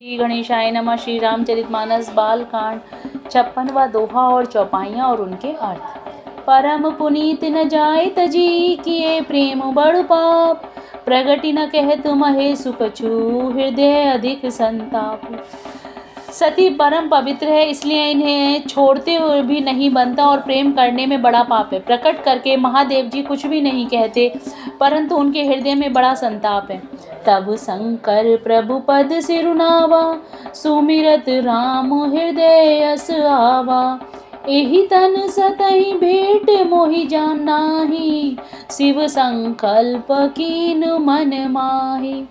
श्री गणेशाय नमः। श्री रामचरितमानस बालकांड 56वां दोहा और चौपाइयाँ और उनके अर्थ। परम पुनीत न जाय तजी किए प्रेम बड़ पाप, प्रगति न कहत महे सुख छू हृदय अधिक संताप। सती परम पवित्र है, इसलिए इन्हें छोड़ते हुए भी नहीं बनता और प्रेम करने में बड़ा पाप है। प्रकट करके महादेव जी कुछ भी नहीं कहते, परंतु उनके हृदय में बड़ा संताप है। तब शंकर प्रभु पद सिरुनावा, सुमिरत राम हृदय अस आवा। एहि तन सतहि भेंट मोहि जान नाही, शिव संकल्प कीन मन माही।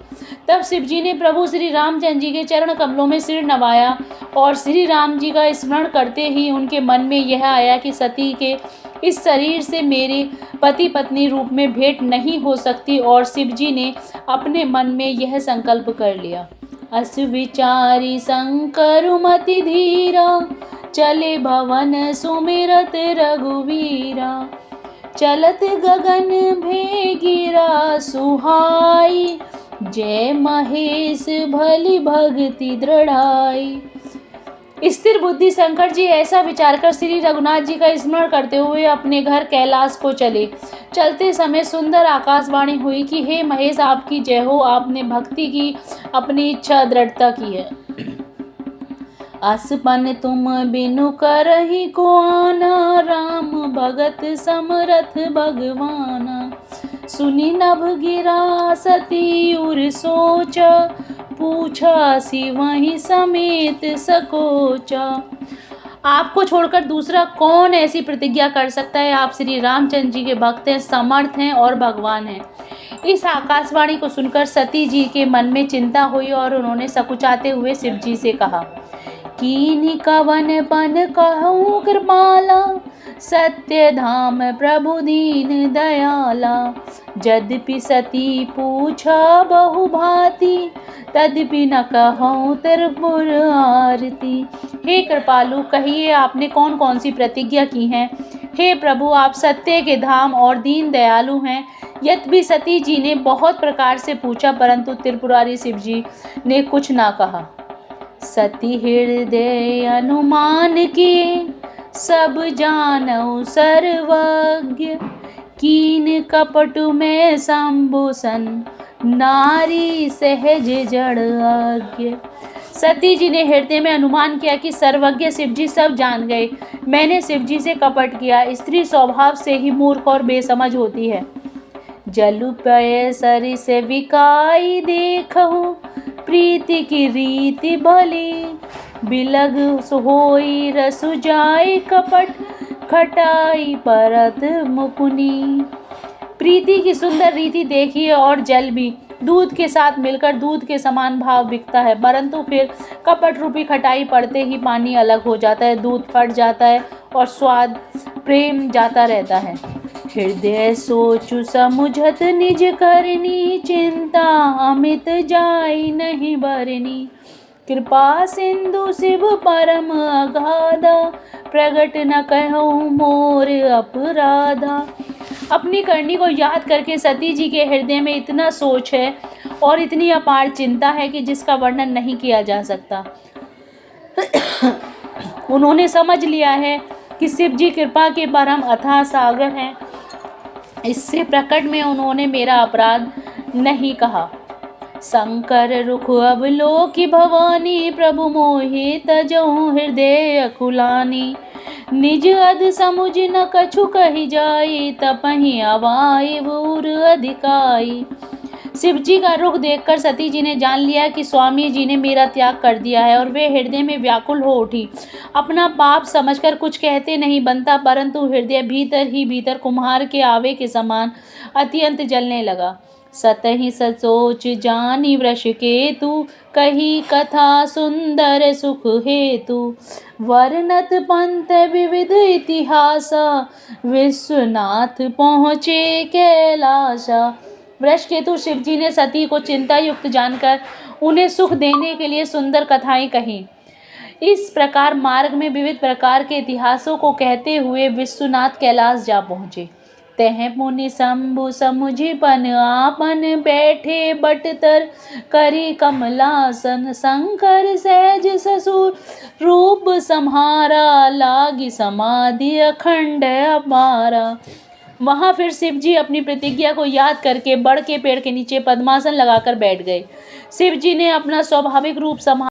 तब शिव जी ने प्रभु श्री रामचंद्र जी के चरण कमलों में सिर नवाया और श्री राम जी का स्मरण करते ही उनके मन में यह आया कि सती के इस शरीर से मेरे पति पत्नी रूप में भेंट नहीं हो सकती, और शिव जी ने अपने मन में यह संकल्प कर लिया। अस विचारी शंकर मति धीरा, चले भवन सुमिरत रघुवीरा। चलत गगन भेगिरा सुहाई, जय महेश भली भक्ति दृढ़ाई। स्थिर बुद्धि शंकर जी ऐसा विचार कर श्री रघुनाथ जी का स्मरण करते हुए अपने घर कैलाश को चले। चलते समय सुंदर आकाशवाणी हुई कि हे महेश, आपकी जय हो, आपने भक्ति की अपनी इच्छा दृढ़ता की है। असपन तुम बिनु करहि को आना, राम भगत समरथ भगवाना। सुनी नभ गिरा सती उर सोचा, पूछा सी वहीं समेत सकोचा। आपको छोड़कर दूसरा कौन ऐसी प्रतिज्ञा कर सकता है? आप श्री रामचंद्र जी के भक्त हैं, समर्थ हैं और भगवान हैं। इस आकाशवाणी को सुनकर सती जी के मन में चिंता हुई और उन्होंने सकुचाते हुए शिव जी से कहा, कीन्ही कवन पन कहूँ कृपाला, सत्य धाम प्रभु दीन दयाला। यद्यपि सती पूछा बहु भांति, तद्यपि न कहूँ त्रिपुर आरती। हे कृपालु, कहिए आपने कौन कौन सी प्रतिज्ञा की हैं? हे प्रभु, आप सत्य के धाम और दीन दयालु हैं। यद्यपि सती जी ने बहुत प्रकार से पूछा, परंतु त्रिपुरारी शिव जी ने कुछ ना कहा। सती हृदय अनुमान किए, सब जानऊ सर्वज्ञ। कीन कपटु में शंभुसन, नारी सहज जड़ आज्ञ। सती जी ने हृदय में अनुमान किया कि सर्वज्ञ शिव जी सब जान गए। मैंने शिव जी से कपट किया। स्त्री स्वभाव से ही मूर्ख और बेसमझ होती है। जलु पय सरि से विकाई देखहु, प्रीति की रीति भली। बिलग होई रसु जाय कपट, खटाई परत मुकुनी। प्रीति की सुंदर रीति देखिए, और जल भी दूध के साथ मिलकर दूध के समान भाव बिकता है, परंतु फिर कपट रूपी खटाई पड़ते ही पानी अलग हो जाता है, दूध फट जाता है और स्वाद प्रेम जाता रहता है। हृदय सोचु समुझत निज करनी, चिंता अमित जाई नहीं बरनी। कृपा सिंधु शिव परम अगाधा, प्रगट न कहूँ मोर अपराधा। अपनी करनी को याद करके सती जी के हृदय में इतना सोच है और इतनी अपार चिंता है कि जिसका वर्णन नहीं किया जा सकता। उन्होंने समझ लिया है कि शिव जी कृपा के परम अथाह सागर हैं। इससे प्रकट में उन्होंने मेरा अपराध नहीं कहा। शंकर रुख अब लोकी भवानी, प्रभु मोहि तजहु हृदय अकुलानी। निज अध समुझ न कछु कही जाई, तपहि अवाई बूर अधिकाई। शिव जी का रुख देखकर सती जी ने जान लिया कि स्वामी जी ने मेरा त्याग कर दिया है, और वे हृदय में व्याकुल हो उठी। अपना पाप समझकर कुछ कहते नहीं बनता, परंतु हृदय भीतर ही भीतर कुम्हार के आवे के समान अत्यंत जलने लगा। सतहि सचोच जानी वृष केतु, कही कथा सुंदर सुख हेतु। वर्णत पंथ विविध इतिहास, विश्वनाथ पहुँचे कैलासा। वृषकेतु शिव जी ने सती को चिंता युक्त जानकर उन्हें सुख देने के लिए सुंदर कथाएं कहीं। इस प्रकार मार्ग में विविध प्रकार के इतिहासों को कहते हुए विश्वनाथ कैलाश जा पहुँचे। तह मुनि शंभु समुझिपन आपन, बैठे बटतर करी कमलासन, शंकर सहज ससुर रूप सम्हारा, लागी समाधि अखंड अपारा। वहां फिर शिव जी अपनी प्रतिज्ञा को याद करके बड़ के पेड़ के नीचे पद्मासन लगाकर बैठ गए। शिव जी ने अपना स्वाभाविक रूप संभाल